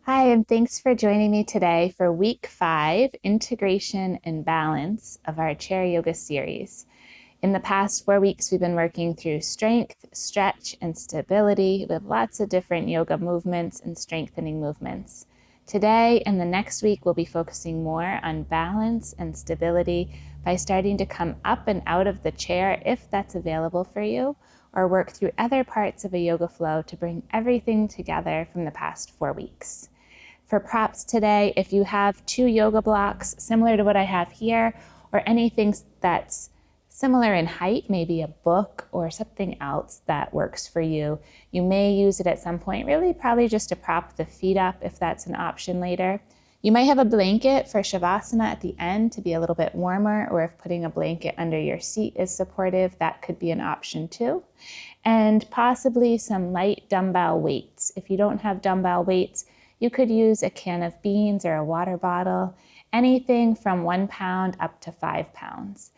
Hi, and thanks for joining me today for week 5, Integration and Balance of our Chair Yoga series. In the past 4 weeks, we've been working through strength, stretch, and stability with lots of different yoga movements and strengthening movements. Today and the next week, we'll be focusing more on balance and stability by starting to come up and out of the chair if that's available for you, or work through other parts of a yoga flow to bring everything together from the past 4 weeks. For props today, if you have 2 yoga blocks similar to what I have here, or anything that's similar in height, maybe a book or something else that works for you, you may use it at some point, really probably just to prop the feet up if that's an option later. You might have a blanket for Shavasana at the end to be a little bit warmer, or if putting a blanket under your seat is supportive, that could be an option too. And possibly some light dumbbell weights. If you don't have dumbbell weights, you could use a can of beans or a water bottle, anything from 1 pound up to 5 pounds.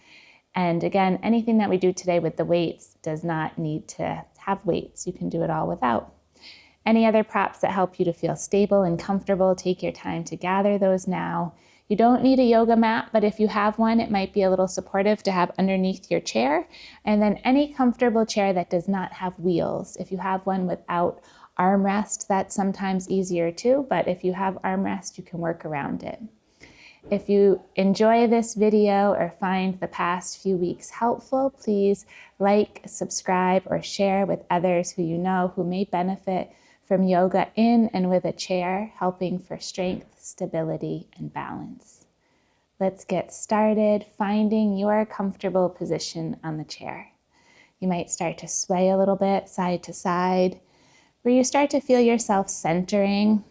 And again, anything that we do today with the weights does not need to have weights. You can do it all without. Any other props that help you to feel stable and comfortable, take your time to gather those now. You don't need a yoga mat, but if you have one, it might be a little supportive to have underneath your chair. And then any comfortable chair that does not have wheels. If you have one without armrest, that's sometimes easier too, but if you have armrest, you can work around it. If you enjoy this video or find the past few weeks helpful, please like, subscribe, or share with others who you know who may benefit from yoga in and with a chair, helping for strength, stability, and balance. Let's get started finding your comfortable position on the chair. You might start to sway a little bit side to side, where you start to feel yourself centering,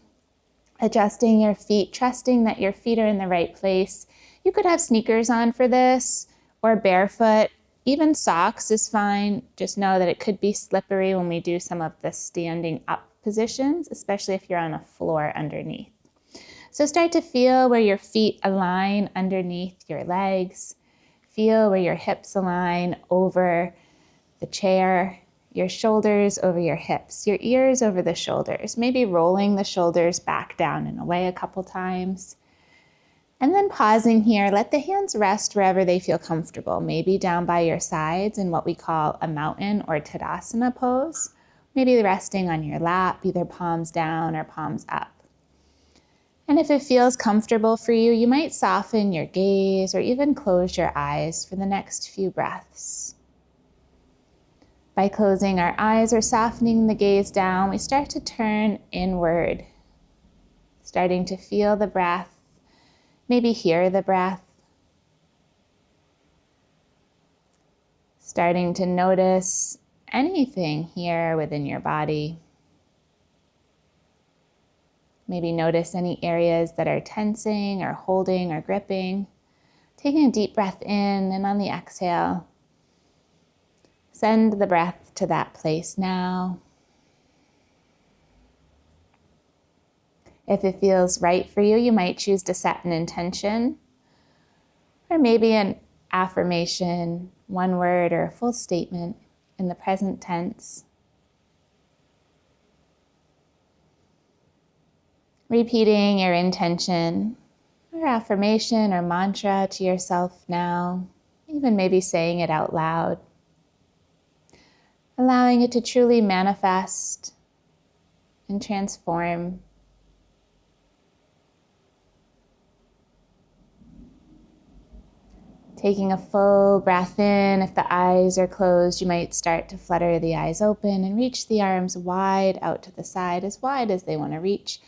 adjusting your feet, trusting that your feet are in the right place. You could have sneakers on for this, or barefoot. Even socks is fine. Just know that it could be slippery when we do some of the standing up positions, especially if you're on a floor underneath. So start to feel where your feet align underneath your legs. Feel where your hips align over the chair, your shoulders over your hips, your ears over the shoulders, maybe rolling the shoulders back down and away a couple times. And then pausing here, let the hands rest wherever they feel comfortable, maybe down by your sides in what we call a mountain or Tadasana pose, maybe resting on your lap, either palms down or palms up. And if it feels comfortable for you, you might soften your gaze or even close your eyes for the next few breaths. By closing our eyes or softening the gaze down, we start to turn inward, starting to feel the breath, maybe hear the breath, starting to notice anything here within your body. Maybe notice any areas that are tensing or holding or gripping. Taking a deep breath in, and on the exhale, send the breath to that place now. If it feels right for you, you might choose to set an intention, or maybe an affirmation, one word or a full statement in the present tense. Repeating your intention or affirmation or mantra to yourself now, even maybe saying it out loud. Allowing it to truly manifest and transform. Taking a full breath in. If the eyes are closed, you might start to flutter the eyes open and reach the arms wide out to the side, as wide as they want to reach.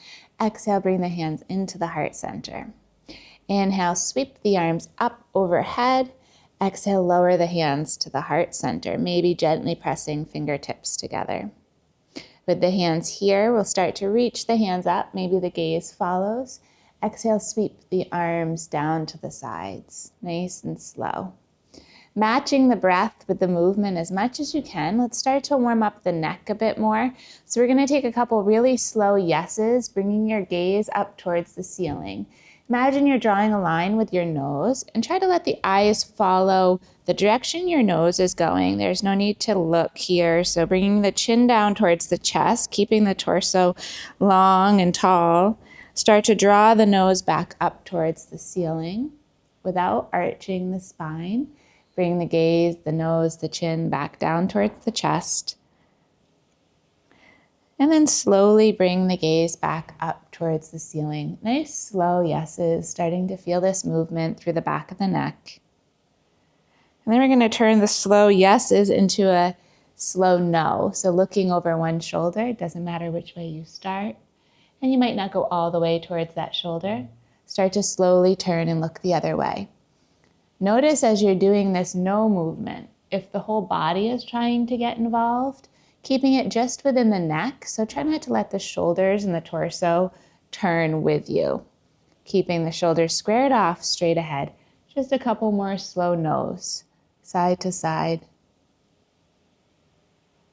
Exhale, bring the hands into the heart center. Inhale, sweep the arms up overhead. Exhale, lower the hands to the heart center, maybe gently pressing fingertips together. With the hands here, we'll start to reach the hands up. Maybe the gaze follows. Exhale, sweep the arms down to the sides, nice and slow. Matching the breath with the movement as much as you can. Let's start to warm up the neck a bit more. So we're going to take a couple really slow yeses, bringing your gaze up towards the ceiling. Imagine you're drawing a line with your nose and try to let the eyes follow the direction your nose is going. There's no need to look here. So bringing the chin down towards the chest, keeping the torso long and tall. Start to draw the nose back up towards the ceiling without arching the spine. Bring the gaze, the nose, the chin back down towards the chest. And then slowly bring the gaze back up towards the ceiling. Nice slow yeses, starting to feel this movement through the back of the neck. And then we're going to turn the slow yeses into a slow no. So looking over one shoulder, it doesn't matter which way you start. And you might not go all the way towards that shoulder. Start to slowly turn and look the other way. Notice as you're doing this no movement, if the whole body is trying to get involved, keeping it just within the neck. So try not to let the shoulders and the torso turn with you. Keeping the shoulders squared off, straight ahead. Just a couple more slow no's, side to side.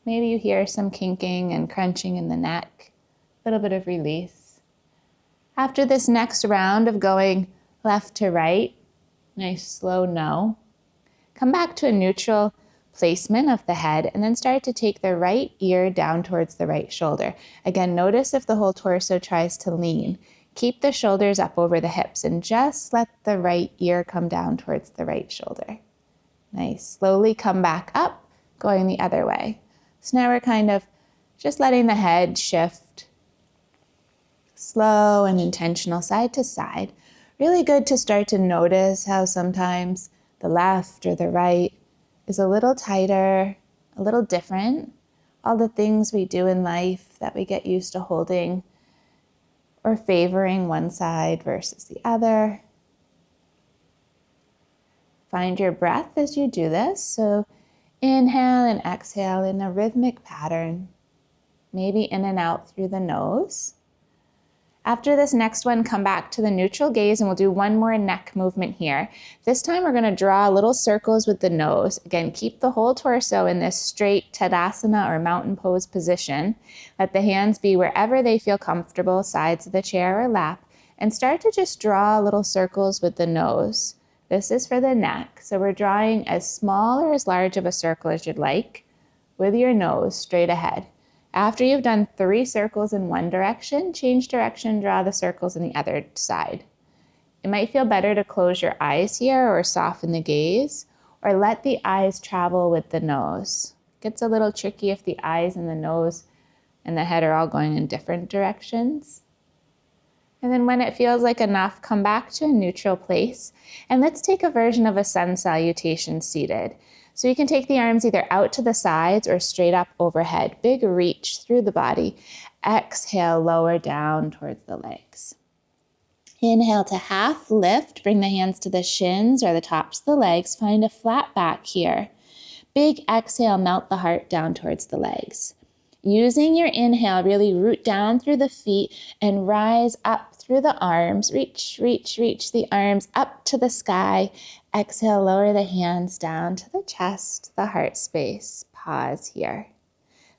Maybe you hear some kinking and crunching in the neck, a little bit of release. After this next round of going left to right, nice slow no, come back to a neutral placement of the head and then start to take the right ear down towards the right shoulder. Again, notice if the whole torso tries to lean. Keep the shoulders up over the hips and just let the right ear come down towards the right shoulder. Nice. Slowly come back up, going the other way. So now we're kind of just letting the head shift slow and intentional side to side. Really good to start to notice how sometimes the left or the right is a little tighter, a little different. All the things we do in life that we get used to holding or favoring one side versus the other. Find your breath as you do this. So inhale and exhale in a rhythmic pattern, maybe in and out through the nose. After this next one, come back to the neutral gaze and we'll do one more neck movement here. This time we're going to draw little circles with the nose. Again, keep the whole torso in this straight Tadasana or mountain pose position. Let the hands be wherever they feel comfortable, sides of the chair or lap, and start to just draw little circles with the nose. This is for the neck. So we're drawing as small or as large of a circle as you'd like with your nose straight ahead. After you've done 3 circles in one direction, change direction, draw the circles in the other side. It might feel better to close your eyes here or soften the gaze, or let the eyes travel with the nose. It gets a little tricky if the eyes and the nose and the head are all going in different directions. And then when it feels like enough, come back to a neutral place. And let's take a version of a sun salutation seated. So you can take the arms either out to the sides or straight up overhead. Big reach through the body. Exhale, lower down towards the legs. Inhale to half lift. Bring the hands to the shins or the tops of the legs. Find a flat back here. Big exhale, melt the heart down towards the legs. Using your inhale, really root down through the feet and rise up through the arms. Reach, reach, reach the arms up to the sky. Exhale, lower the hands down to the chest, the heart space. Pause here.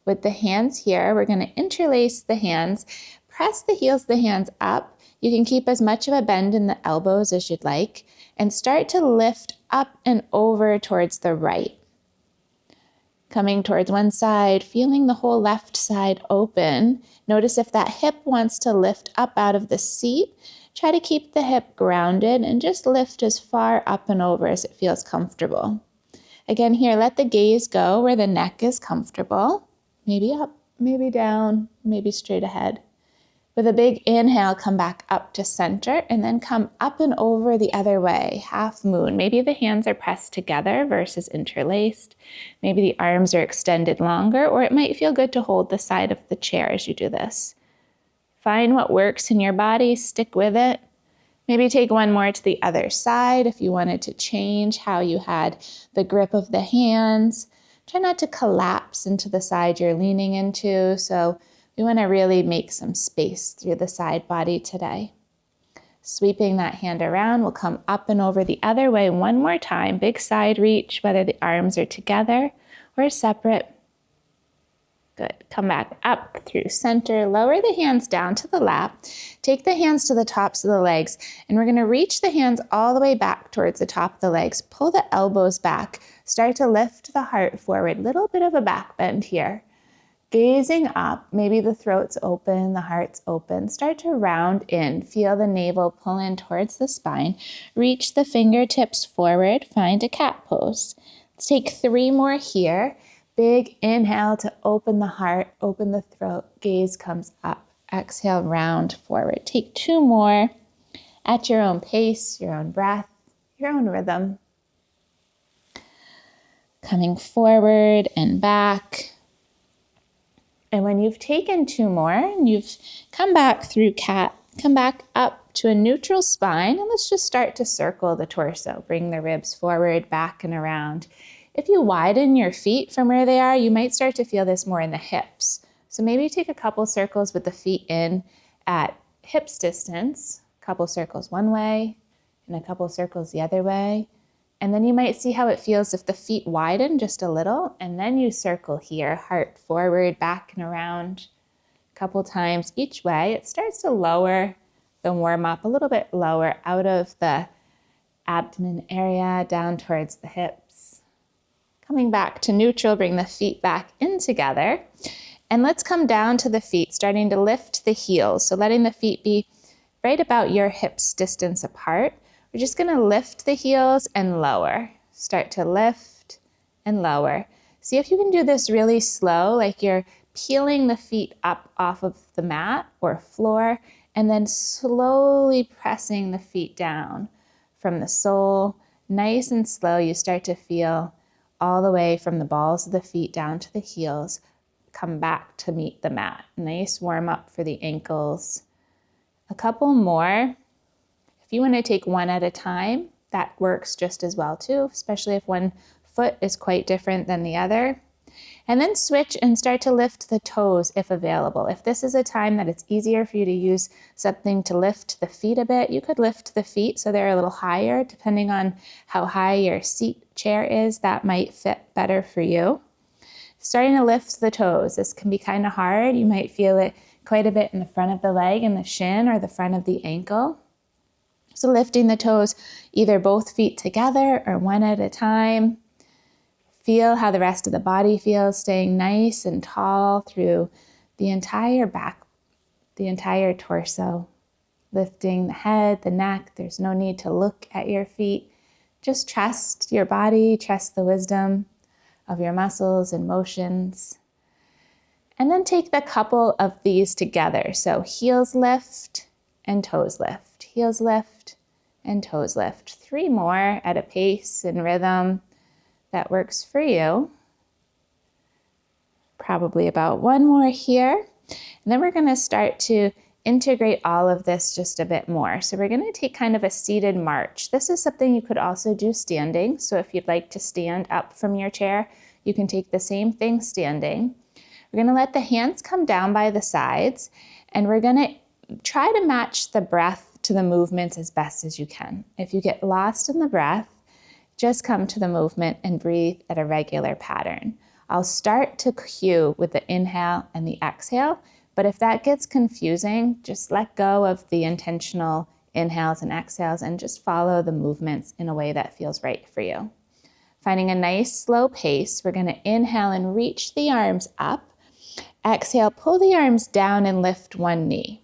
With the hands here, we're going to interlace the hands. Press the heels of the hands up. You can keep as much of a bend in the elbows as you'd like. And start to lift up and over towards the right. Coming towards one side, feeling the whole left side open. Notice if that hip wants to lift up out of the seat. Try to keep the hip grounded and just lift as far up and over as it feels comfortable. Again, here, let the gaze go where the neck is comfortable. Maybe up, maybe down, maybe straight ahead. With a big inhale, come back up to center and then come up and over the other way, half moon. Maybe the hands are pressed together versus interlaced. Maybe the arms are extended longer, or it might feel good to hold the side of the chair as you do this. Find what works in your body, stick with it. Maybe take one more to the other side if you wanted to change how you had the grip of the hands. Try not to collapse into the side you're leaning into. So we want to really make some space through the side body today. Sweeping that hand around, we'll come up and over the other way one more time. Big side reach, whether the arms are together or separate. Good. Come back up through center. Lower the hands down to the lap. Take the hands to the tops of the legs, and we're going to reach the hands all the way back towards the top of the legs. Pull the elbows back. Start to lift the heart forward. Little bit of a back bend here. Gazing up, maybe the throat's open, the heart's open. Start to round in. Feel the navel pull in towards the spine. Reach the fingertips forward. Find a cat pose. Let's take 3 more here. Big inhale to open the heart, open the throat, gaze comes up. Exhale, round forward. Take 2 more at your own pace, your own breath, your own rhythm. Coming forward and back. And when you've taken 2 more and you've come back through cat, come back up to a neutral spine, and let's just start to circle the torso. Bring the ribs forward, back and around. If you widen your feet from where they are, you might start to feel this more in the hips. So maybe take a couple circles with the feet in at hips distance, a couple circles one way and a couple circles the other way. And then you might see how it feels if the feet widen just a little, and then you circle here, heart forward, back and around a couple times each way. It starts to lower the warm up a little bit lower out of the abdomen area down towards the hips. Coming back to neutral, bring the feet back in together. And let's come down to the feet, starting to lift the heels. So letting the feet be right about your hips distance apart. We're just going to lift the heels and lower. Start to lift and lower. See if you can do this really slow, like you're peeling the feet up off of the mat or floor, and then slowly pressing the feet down from the sole. Nice and slow, you start to feel all the way from the balls of the feet down to the heels. Come back to meet the mat. Nice warm up for the ankles. A couple more. If you want to take 1 at a time, that works just as well too, especially if one foot is quite different than the other. And then switch and start to lift the toes if available. If this is a time that it's easier for you to use something to lift the feet a bit, you could lift the feet so they're a little higher, depending on how high your seat chair is. That might fit better for you. Starting to lift the toes. This can be kind of hard. You might feel it quite a bit in the front of the leg and the shin or the front of the ankle. So lifting the toes, either both feet together or 1 at a time. Feel how the rest of the body feels, staying nice and tall through the entire back, the entire torso. Lifting the head, the neck. There's no need to look at your feet. Just trust your body, trust the wisdom of your muscles and motions. And then take the couple of these together. So heels lift and toes lift. Heels lift and toes lift. 3 more at a pace and rhythm that works for you. Probably about 1 more here. And then we're going to start to integrate all of this just a bit more. So we're going to take kind of a seated march. This is something you could also do standing. So if you'd like to stand up from your chair, you can take the same thing standing. We're going to let the hands come down by the sides, and we're going to try to match the breath to the movements as best as you can. If you get lost in the breath, just come to the movement and breathe at a regular pattern. I'll start to cue with the inhale and the exhale, but if that gets confusing, just let go of the intentional inhales and exhales and just follow the movements in a way that feels right for you. Finding a nice slow pace, we're going to inhale and reach the arms up. Exhale, pull the arms down and lift 1 knee.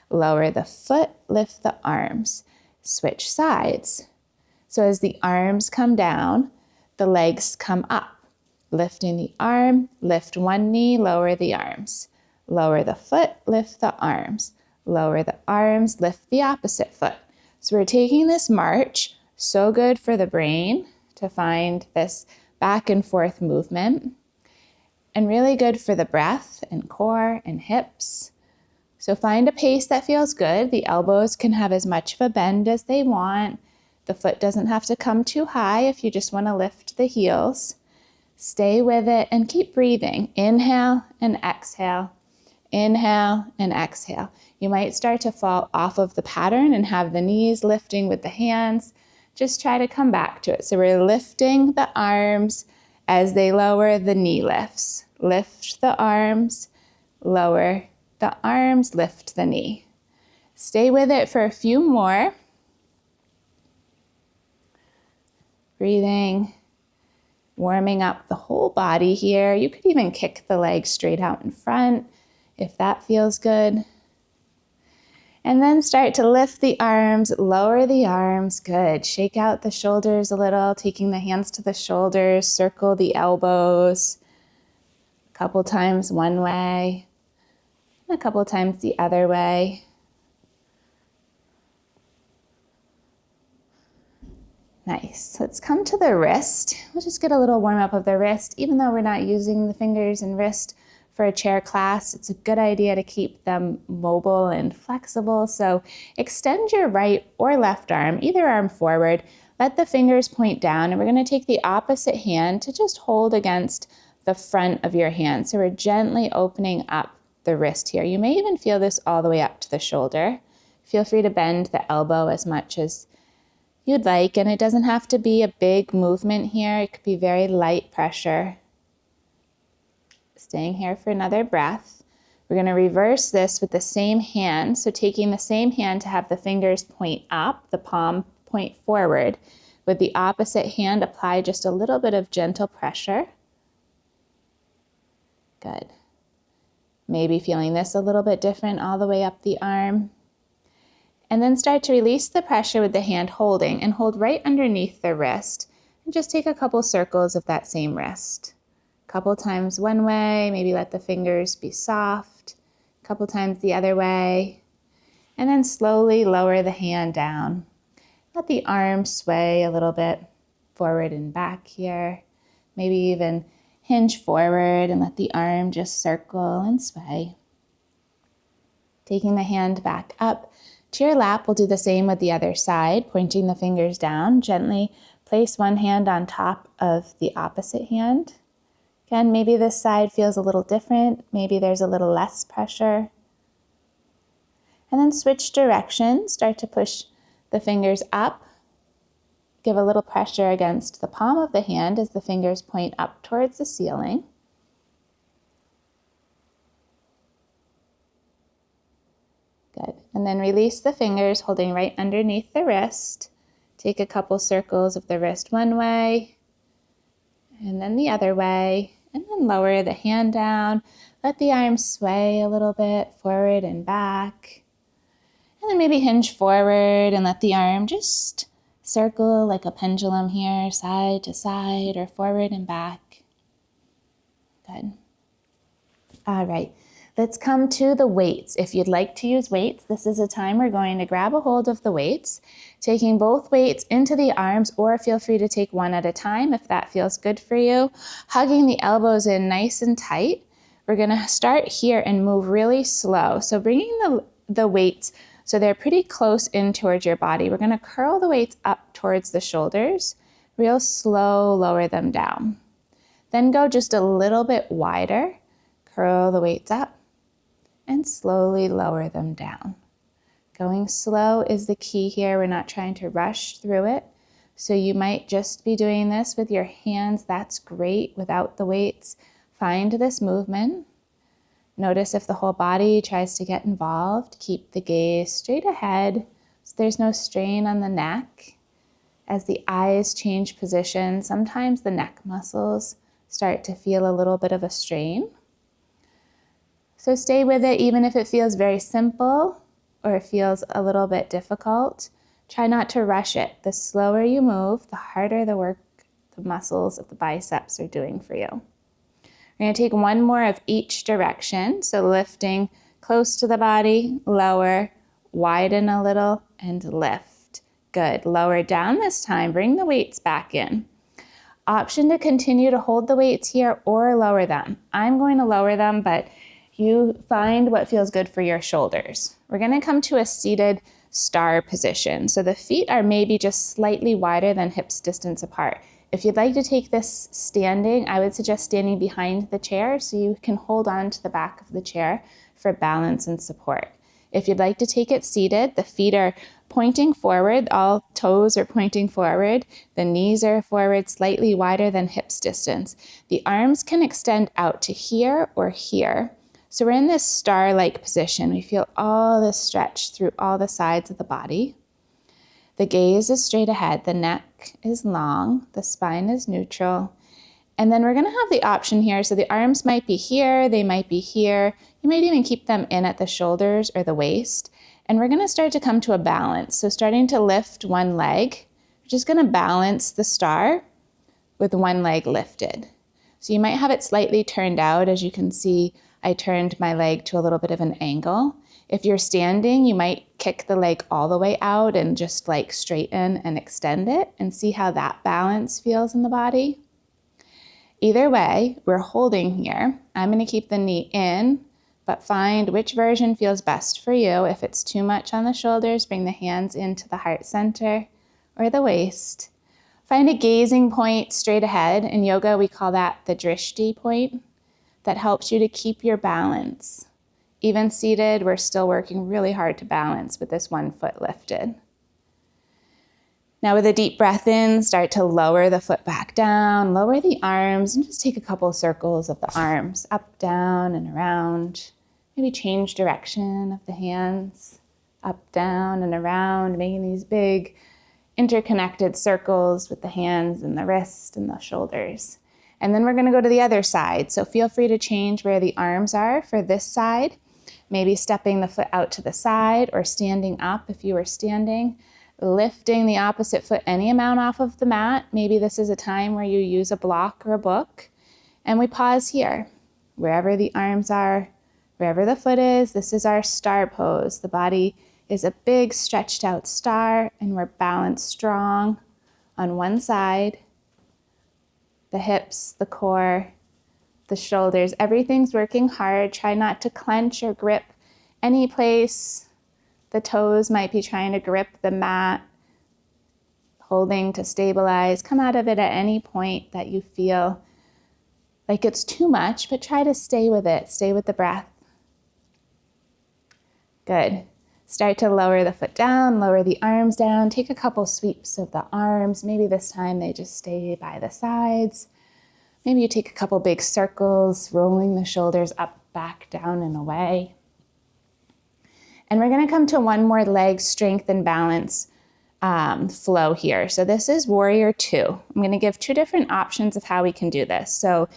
Lower the foot, lift the arms. Switch sides. So as the arms come down, the legs come up. Lifting the arm, lift 1 knee, lower the arms. Lower the foot, lift the arms. Lower the arms, lift the opposite foot. So we're taking this march, so good for the brain to find this back and forth movement, and really good for the breath and core and hips. So find a pace that feels good. The elbows can have as much of a bend as they want. The foot doesn't have to come too high if you just want to lift the heels. Stay with it and keep breathing. Inhale and exhale. Inhale and exhale. You might start to fall off of the pattern and have the knees lifting with the hands. Just try to come back to it. So we're lifting the arms, As they lower, the knee lifts. Lift the arms, lower the arms, lift the knee. Stay with it for a few more. Breathing, warming up the whole body here. You could even kick the legs straight out in front if that feels good. And then start to lift the arms, lower the arms. Good. Shake out the shoulders a little, taking the hands to the shoulders, circle the elbows. A couple times one way, and a couple times the other way. Nice. Let's come to the wrist. We'll just get a little warm up of the wrist. Even though we're not using the fingers and wrist for a chair class, it's a good idea to keep them mobile and flexible. So extend your right or left arm, either arm forward. Let the fingers point down, and we're going to take the opposite hand to just hold against the front of your hand. So we're gently opening up the wrist here. You may even feel this all the way up to the shoulder. Feel free to bend the elbow as much as you'd like, and it doesn't have to be a big movement here. It could be very light pressure. Staying here for another breath. We're going to reverse this with the same hand. So taking the same hand to have the fingers point up, the palm point forward. With the opposite hand, apply just a little bit of gentle pressure. Good. Maybe feeling this a little bit different all the way up the arm. And then start to release the pressure with the hand holding, and hold right underneath the wrist. And just take a couple circles of that same wrist. A couple times one way, maybe let the fingers be soft. A couple times the other way. And then slowly lower the hand down. Let the arm sway a little bit forward and back here. Maybe even hinge forward and let the arm just circle and sway. Taking the hand back up to your lap, we'll do the same with the other side, pointing the fingers down. Gently place one hand on top of the opposite hand. Again, maybe this side feels a little different. Maybe there's a little less pressure. And then switch directions. Start to push the fingers up. Give a little pressure against the palm of the hand as the fingers point up towards the ceiling. Good. And then release the fingers, holding right underneath the wrist. Take a couple circles of the wrist one way, and then the other way, and then lower the hand down. Let the arms sway a little bit forward and back. And then maybe hinge forward and let the arm just circle like a pendulum here, side to side or forward and back. Good. All right. Let's come to the weights. If you'd like to use weights, this is a time we're going to grab a hold of the weights, taking both weights into the arms, or feel free to take one at a time if that feels good for you. Hugging the elbows in nice and tight. We're going to start here and move really slow. So bringing the weights so they're pretty close in towards your body. We're going to curl the weights up towards the shoulders. Real slow, lower them down. Then go just a little bit wider. Curl the weights up and slowly lower them down. Going slow is the key here. We're not trying to rush through it. So you might just be doing this with your hands. That's great without the weights. Find this movement. Notice if the whole body tries to get involved. Keep the gaze straight ahead so there's no strain on the neck. As the eyes change position, sometimes the neck muscles start to feel a little bit of a strain. So stay with it even if it feels very simple or it feels a little bit difficult. Try not to rush it. The slower you move, the harder the work the muscles of the biceps are doing for you. We're going to take one more of each direction. So lifting close to the body, lower, widen a little, and lift. Good. Lower down this time. Bring the weights back in. Option to continue to hold the weights here or lower them. I'm going to lower them, but you find what feels good for your shoulders. We're going to come to a seated star position. So the feet are maybe just slightly wider than hips distance apart. If you'd like to take this standing, I would suggest standing behind the chair so you can hold on to the back of the chair for balance and support. If you'd like to take it seated, the feet are pointing forward. All toes are pointing forward. The knees are forward, slightly wider than hips distance. The arms can extend out to here or here. So we're in this star-like position. We feel all this stretch through all the sides of the body. The gaze is straight ahead. The neck is long. The spine is neutral. And then we're going to have the option here. So the arms might be here. They might be here. You might even keep them in at the shoulders or the waist. And we're going to start to come to a balance. So starting to lift one leg. We're just going to balance the star with one leg lifted. So you might have it slightly turned out. As you can see, I turned my leg to a little bit of an angle. If you're standing, you might kick the leg all the way out and just like straighten and extend it and see how that balance feels in the body. Either way, we're holding here. I'm going to keep the knee in, but find which version feels best for you. If it's too much on the shoulders, bring the hands into the heart center or the waist. Find a gazing point straight ahead. In yoga, we call that the drishti point. That helps you to keep your balance. Even seated, we're still working really hard to balance with this one foot lifted. Now with a deep breath in, start to lower the foot back down, lower the arms, and just take a couple circles of the arms, up, down, and around. Maybe change direction of the hands, up, down, and around, making these big interconnected circles with the hands and the wrist and the shoulders. And then we're going to go to the other side. So feel free to change where the arms are for this side. Maybe stepping the foot out to the side or standing up if you were standing. Lifting the opposite foot any amount off of the mat. Maybe this is a time where you use a block or a book. And we pause here. Wherever the arms are, wherever the foot is, this is our star pose. The body is a big stretched out star and we're balanced strong on one side. The hips, the core, the shoulders, everything's working hard. Try not to clench or grip any place. The toes might be trying to grip the mat, holding to stabilize. Come out of it at any point that you feel like it's too much, but try to stay with it. Stay with the breath. Good. Start to lower the foot down, lower the arms down. Take a couple sweeps of the arms. Maybe this time they just stay by the sides. Maybe you take a couple big circles, rolling the shoulders up, back, down, and away. And we're going to come to one more leg strength and balance flow here. So this is warrior 2. I'm going to give 2 different options of how we can do this. So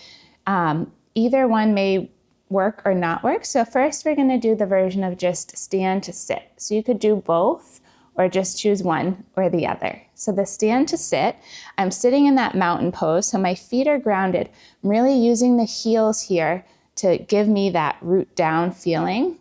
either one may work or not work. So first we're going to do the version of just stand to sit. So you could do both or just choose one or the other. So the stand to sit, I'm sitting in that mountain pose. So my feet are grounded. I'm really using the heels here to give me that root down feeling.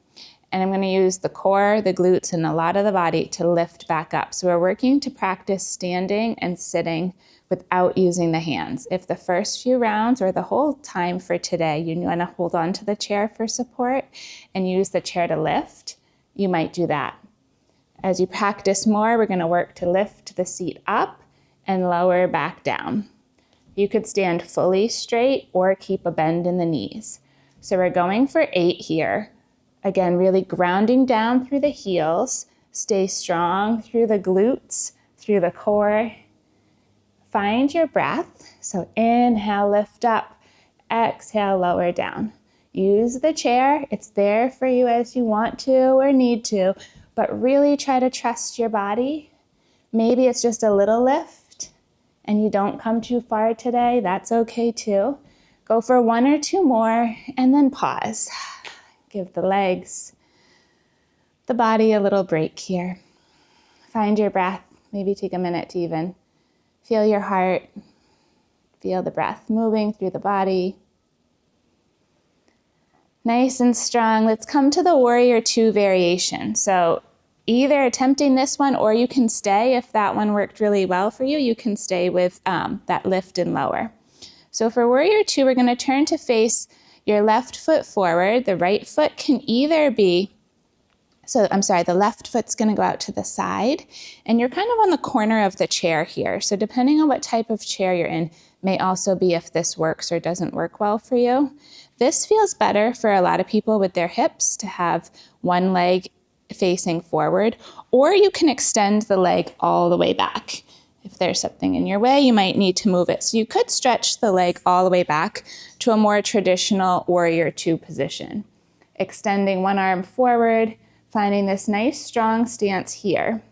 And I'm going to use the core, the glutes, and a lot of the body to lift back up. So we're working to practice standing and sitting without using the hands. If the first few rounds or the whole time for today, you want to hold on to the chair for support and use the chair to lift, you might do that. As you practice more, we're going to work to lift the seat up and lower back down. You could stand fully straight or keep a bend in the knees. So we're going for 8 here. Again, really grounding down through the heels. Stay strong through the glutes, through the core. Find your breath. So inhale, lift up. Exhale, lower down. Use the chair. It's there for you as you want to or need to, but really try to trust your body. Maybe it's just a little lift and you don't come too far today. That's okay too. Go for 1 or 2 more and then pause. Give the legs, the body a little break here. Find your breath. Maybe take a minute to even feel your heart. Feel the breath moving through the body. Nice and strong. Let's come to the warrior 2 variation. So either attempting this one or you can stay. If that one worked really well for you, you can stay with that lift and lower. So for warrior 2, we're going to turn to face your left foot forward. The right foot can either be, the left foot's going to go out to the side, and you're kind of on the corner of the chair here. So depending on what type of chair you're in, may also be if this works or doesn't work well for you. This feels better for a lot of people with their hips to have one leg facing forward, or you can extend the leg all the way back. If there's something in your way, you might need to move it. So you could stretch the leg all the way back to a more traditional warrior two position. Extending one arm forward, finding this nice strong stance here.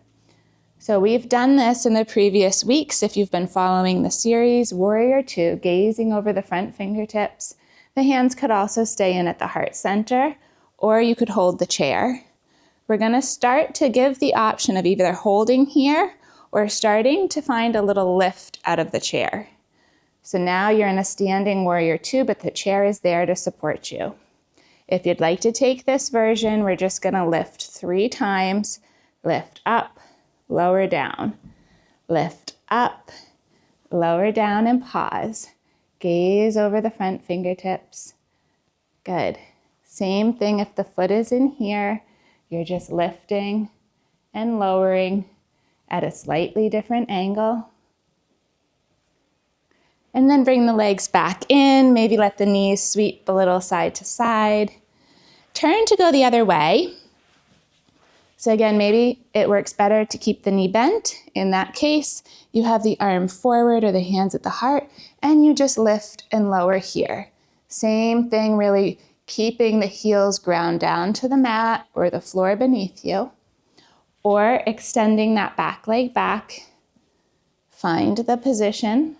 So we've done this in the previous weeks. If you've been following the series, warrior two, gazing over the front fingertips. The hands could also stay in at the heart center, or you could hold the chair. We're going to start to give the option of either holding here or starting to find a little lift out of the chair. So now you're in a standing warrior two, but the chair is there to support you. If you'd like to take this version, we're just going to lift 3 times. Lift up, lower down. Lift up, lower down, and pause. Gaze over the front fingertips. Good. Same thing if the foot is in here. You're just lifting and lowering at a slightly different angle. And then bring the legs back in. Maybe let the knees sweep a little side to side. Turn to go the other way. So again, maybe it works better to keep the knee bent. In that case, you have the arm forward or the hands at the heart, and you just lift and lower here. Same thing, really keeping the heels ground down to the mat or the floor beneath you, or extending that back leg back. Find the position.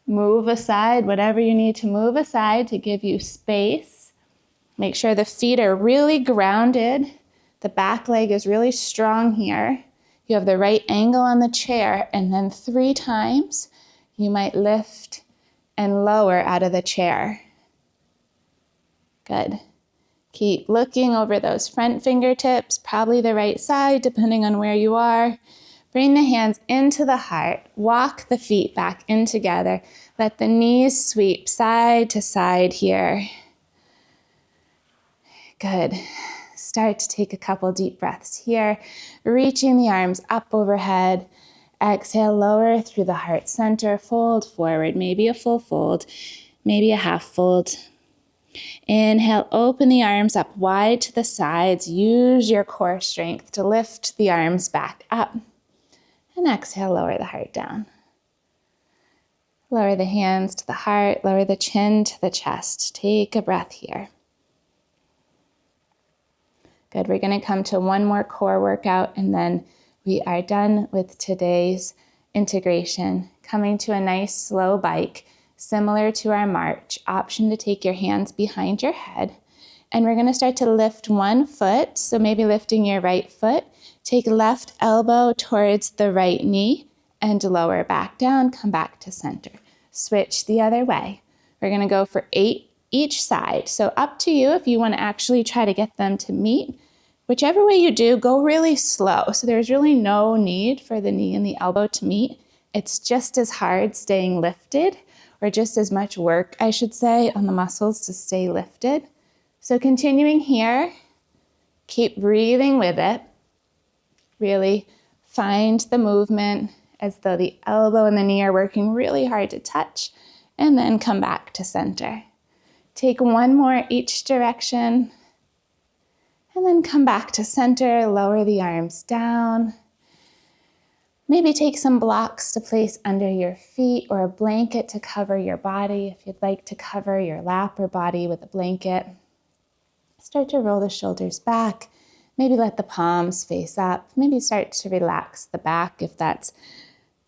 Move aside whatever you need to move aside to give you space. Make sure the feet are really grounded. The back leg is really strong here. You have the right angle on the chair, and then 3 times you might lift and lower out of the chair. Good. Keep looking over those front fingertips, probably the right side depending on where you are. Bring the hands into the heart. Walk the feet back in together. Let the knees sweep side to side here. Good. Start to take a couple deep breaths here, reaching the arms up overhead. Exhale, lower through the heart center, fold forward, maybe a full fold, maybe a half fold. Inhale, open the arms up wide to the sides. Use your core strength to lift the arms back up. And exhale, lower the heart down. Lower the hands to the heart, lower the chin to the chest. Take a breath here. Good, we're going to come to one more core workout, and then we are done with today's integration. Coming to a nice slow bike, similar to our march. Option to take your hands behind your head. And we're going to start to lift one foot, so maybe lifting your right foot. Take left elbow towards the right knee and lower back down, come back to center. Switch the other way. We're going to go for 8 each side. So up to you if you want to actually try to get them to meet. Whichever way you do, go really slow. So there's really no need for the knee and the elbow to meet. It's just as hard staying lifted, or just as much work, I should say, on the muscles to stay lifted. So continuing here, keep breathing with it. Really find the movement as though the elbow and the knee are working really hard to touch, and then come back to center. Take one more each direction, and then come back to center. Lower the arms down. Maybe take some blocks to place under your feet, or a blanket to cover your body if you'd like to cover your lap or body with a blanket. Start to roll the shoulders back. Maybe let the palms face up. Maybe start to relax the back if that's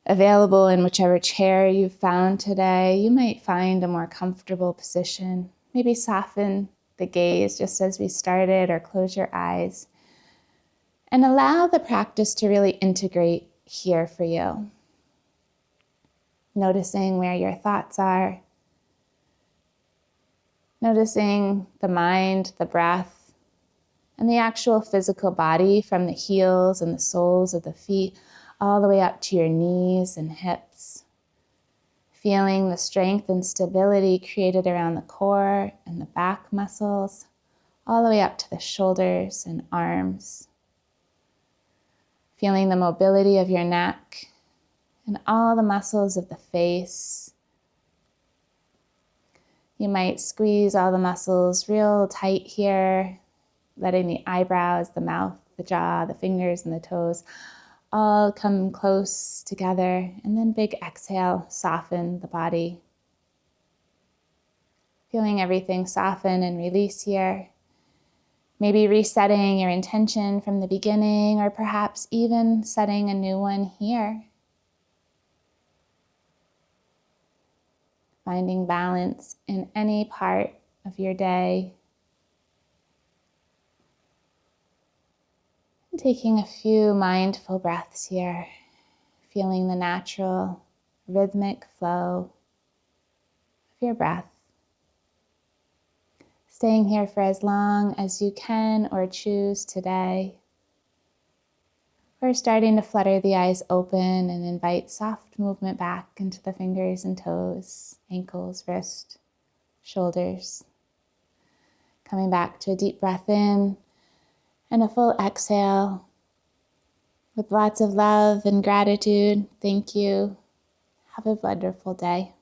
available in whichever chair you've found today. You might find a more comfortable position. Maybe soften the gaze just as we started, or close your eyes. And allow the practice to really integrate here for you. Noticing where your thoughts are. Noticing the mind, the breath, and the actual physical body from the heels and the soles of the feet all the way up to your knees and hips. Feeling the strength and stability created around the core and the back muscles, all the way up to the shoulders and arms. Feeling the mobility of your neck and all the muscles of the face. You might squeeze all the muscles real tight here. letting the eyebrows, the mouth, the jaw, the fingers, and the toes all come close together. And then big exhale, soften the body. Feeling everything soften and release here. Maybe resetting your intention from the beginning, or perhaps even setting a new one here. Finding balance in any part of your day. And taking a few mindful breaths here, feeling the natural, rhythmic flow of your breath. Staying here for as long as you can or choose today. Or starting to flutter the eyes open and invite soft movement back into the fingers and toes, ankles, wrist, shoulders. Coming back to a deep breath in and a full exhale with lots of love and gratitude. Thank you. Have a wonderful day.